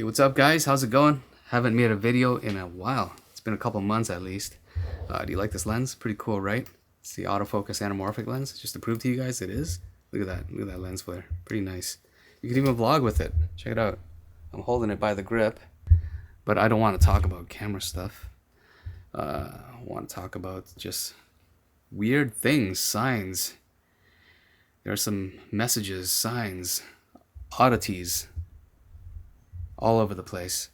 Hey, what's up, guys? How's it going? Haven't made a video in a while. It's been a couple months at least. Do you like this lens? Pretty cool, right? It's the autofocus anamorphic lens. Just to prove to you guys, it is. Look at that. Look at that lens flare. Pretty nice. You can even vlog with it. Check it out. I'm holding it by the grip, but I don't want to talk about camera stuff. I want to talk about just weird things, signs. There are some messages, signs, oddities all over the place.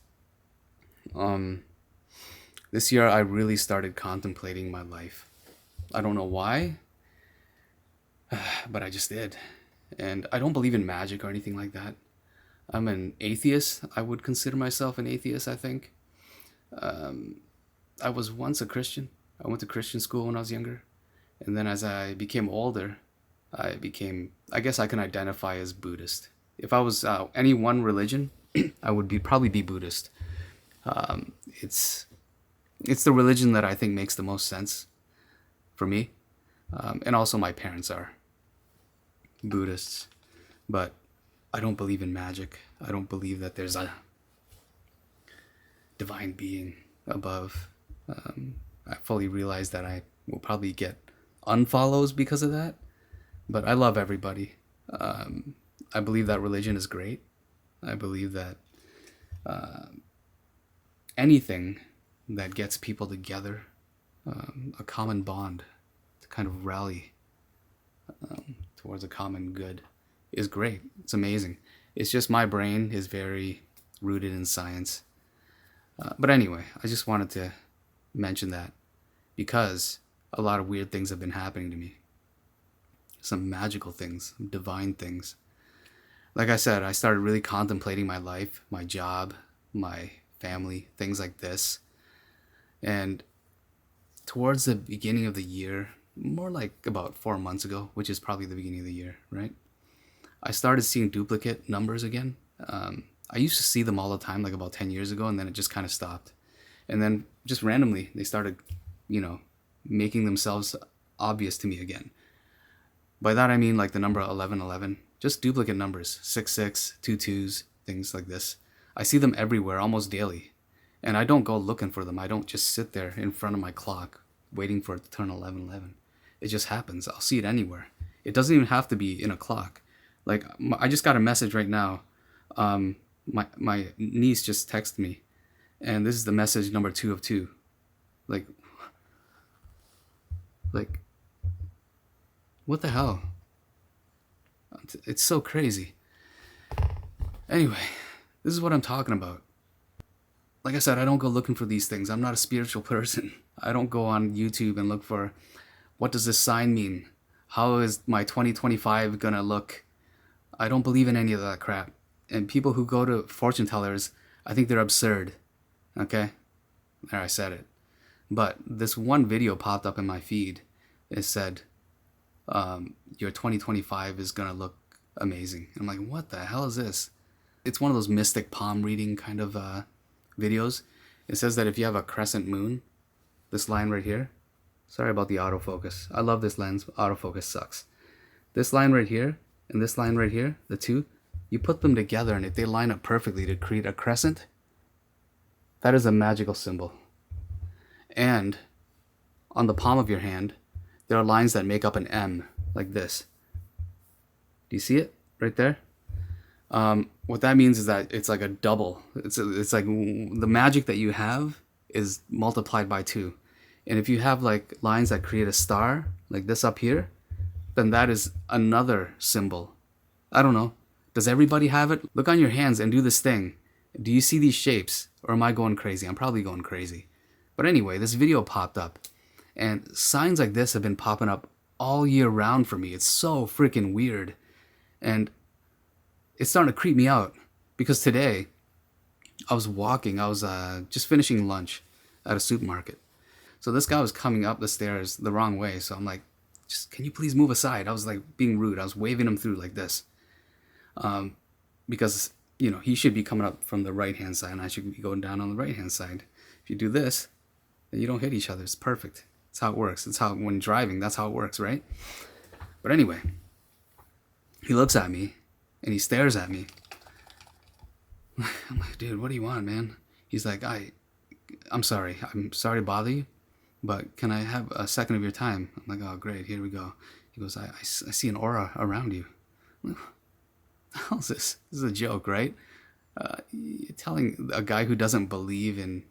This year I really started contemplating my life. I don't know why, but I just did. And I don't believe in magic or anything like that. I'm an atheist. I would consider myself an atheist, I think. I was once a Christian. I went to Christian school when I was younger. And then as I became older, I guess I can identify as Buddhist. If I was any one religion, I would probably be Buddhist. It's the religion that I think makes the most sense for me. And also my parents are Buddhists. But I don't believe in magic. I don't believe that there's a divine being above. I fully realize that I will probably get unfollows because of that. But I love everybody. I believe that religion is great. I believe that anything that gets people together, a common bond to kind of rally towards a common good is great. It's amazing. It's just my brain is very rooted in science. But anyway, I just wanted to mention that because a lot of weird things have been happening to me. Some magical things, divine things. Like I said, I started really contemplating my life, my job, my family, things like this. And towards the beginning of the year, more like about 4 months ago, which is probably the beginning of the year, right? I started seeing duplicate numbers again. I used to see them all the time, like about 10 years ago, and then it just kind of stopped. And then just randomly, they started, making themselves obvious to me again. By that I mean like the number 1111. Just duplicate numbers, 66, 22s, things like this. I see them everywhere, almost daily. And I don't go looking for them. I don't just sit there in front of my clock waiting for it to turn 11:11. It just happens. I'll see it anywhere. It doesn't even have to be in a clock. Like, I just got a message right now. My niece just texted me. And this is the message number 2 of 2. Like, what the hell? It's so crazy. Anyway, this is what I'm talking about. Like I said, I don't go looking for these things. I'm not a spiritual person. I don't go on YouTube and look for, what does this sign mean? How is my 2025 gonna look? I don't believe in any of that crap. And people who go to fortune tellers, I think they're absurd. Okay? There, I said it. But this one video popped up in my feed. It said, your 2025 is gonna look amazing. I'm like, what the hell is this? It's one of those mystic palm reading kind of videos. It says that if you have a crescent moon, this line right here, sorry about the autofocus. I love this lens, autofocus sucks. This line right here and this line right here, the two, you put them together and if they line up perfectly to create a crescent, that is a magical symbol. And on the palm of your hand, there are lines that make up an M, like this. Do you see it right there? What that means is that it's like a double. It's like the magic that you have is multiplied by 2. And if you have like lines that create a star, like this up here, then that is another symbol. I don't know. Does everybody have it? Look on your hands and do this thing. Do you see these shapes? Or am I going crazy? I'm probably going crazy. But anyway, this video popped up. And signs like this have been popping up all year round for me. It's so freaking weird. And it's starting to creep me out. Because today, I was walking. I was just finishing lunch at a supermarket. So this guy was coming up the stairs the wrong way. So I'm like, just can you please move aside? I was like being rude. I was waving him through like this. Because, he should be coming up from the right-hand side. And I should be going down on the right-hand side. If you do this, then you don't hit each other. It's perfect. That's how it works. It's how, when driving, that's how it works, right? But anyway, he looks at me and he stares at me. I'm like, dude, what do you want, man? He's like, I'm sorry. I'm sorry to bother you, but can I have a second of your time? I'm like, oh, great. Here we go. He goes, I see an aura around you. I'm like, what the hell is this? This is a joke, right? You're telling a guy who doesn't believe in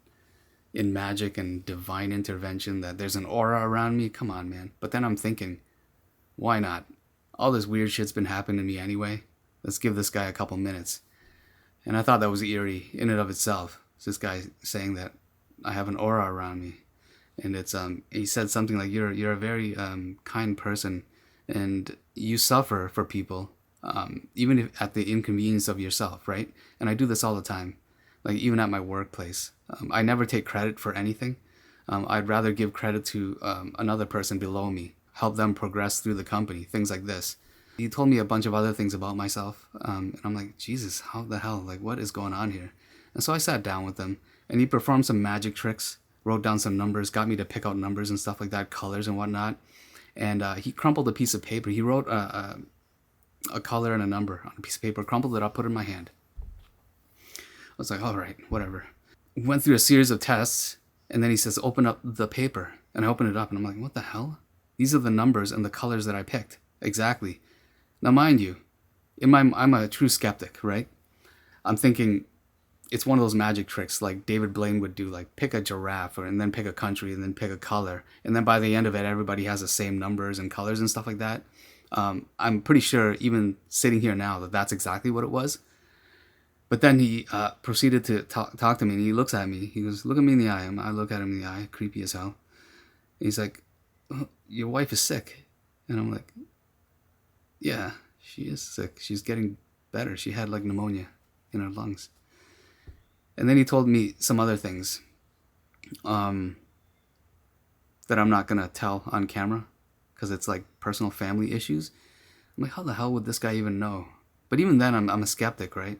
magic and divine intervention that there's an aura around me? Come on, man. But then I'm thinking, why not? All this weird shit's been happening to me anyway. Let's give this guy a couple minutes. And I thought that was eerie in and of itself. It's this guy saying that I have an aura around me. And it's he said something like, you're a very kind person and you suffer for people, even if at the inconvenience of yourself, right? And I do this all the time, like even at my workplace. I never take credit for anything. I'd rather give credit to another person below me, help them progress through the company, things like this. He told me a bunch of other things about myself, and I'm like, Jesus, how the hell? Like, what is going on here? And so I sat down with him, and he performed some magic tricks, wrote down some numbers, got me to pick out numbers and stuff like that, colors and whatnot. And he crumpled a piece of paper. He wrote a color and a number on a piece of paper, crumpled it up, put it in my hand. I was like, all right, whatever. Went through a series of tests, and then he says, open up the paper. And I open it up, and I'm like, what the hell? These are the numbers and the colors that I picked. Exactly. Now, mind you, I'm a true skeptic, right? I'm thinking it's one of those magic tricks like David Blaine would do, like pick a giraffe and then pick a country and then pick a color. And then by the end of it, everybody has the same numbers and colors and stuff like that. I'm pretty sure even sitting here now that that's exactly what it was. But then he proceeded to talk to me, and he looks at me. He goes, look at me in the eye. I look at him in the eye, creepy as hell. And he's like, oh, your wife is sick. And I'm like, yeah, she is sick. She's getting better. She had like pneumonia in her lungs. And then he told me some other things that I'm not going to tell on camera because it's like personal family issues. I'm like, how the hell would this guy even know? But even then, I'm a skeptic, right?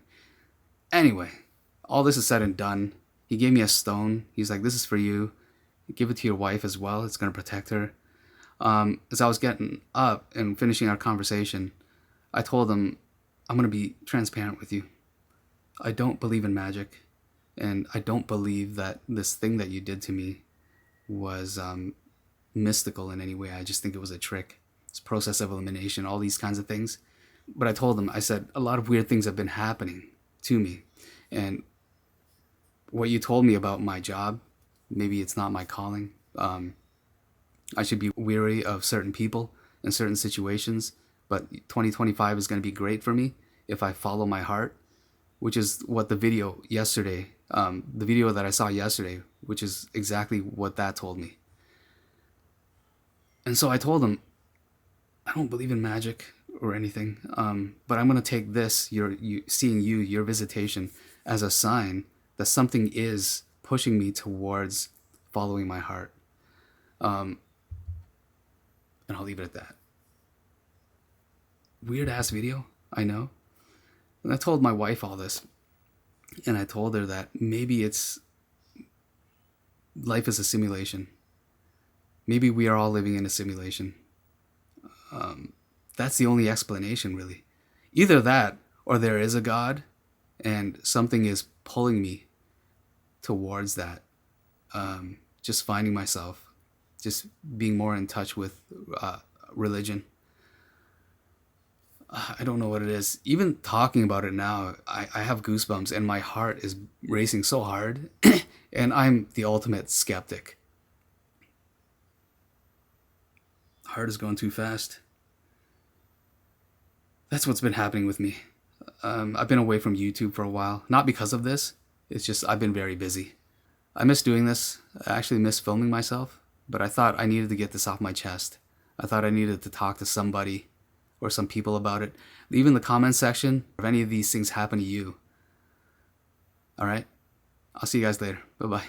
Anyway, all this is said and done. He gave me a stone. He's like, this is for you. Give it to your wife as well. It's going to protect her. As I was getting up and finishing our conversation, I told him, I'm going to be transparent with you. I don't believe in magic, and I don't believe that this thing that you did to me was mystical in any way. I just think it was a trick. It's process of elimination, all these kinds of things. But I told him, I said, a lot of weird things have been happening to me. And what you told me about my job, maybe it's not my calling. I should be weary of certain people in certain situations, but 2025 is going to be great for me if I follow my heart, which is what the video that I saw yesterday, which is exactly what that told me. And so I told him, I don't believe in magic or anything, but I'm going to take this, seeing your visitation, as a sign that something is pushing me towards following my heart. And I'll leave it at that. Weird ass video, I know. And I told my wife all this. And I told her that maybe life is a simulation. Maybe we are all living in a simulation. That's the only explanation, really. Either that, or there is a God, and something is pulling me towards that. Just finding myself, just being more in touch with religion. I don't know what it is. Even talking about it now, I have goosebumps and my heart is racing so hard. And I'm the ultimate skeptic. Heart is going too fast. That's what's been happening with me. I've been away from YouTube for a while. Not because of this. It's just I've been very busy. I miss doing this. I actually miss filming myself. But I thought I needed to get this off my chest. I thought I needed to talk to somebody or some people about it. Leave in the comment section if any of these things happen to you. All right? I'll see you guys later. Bye-bye.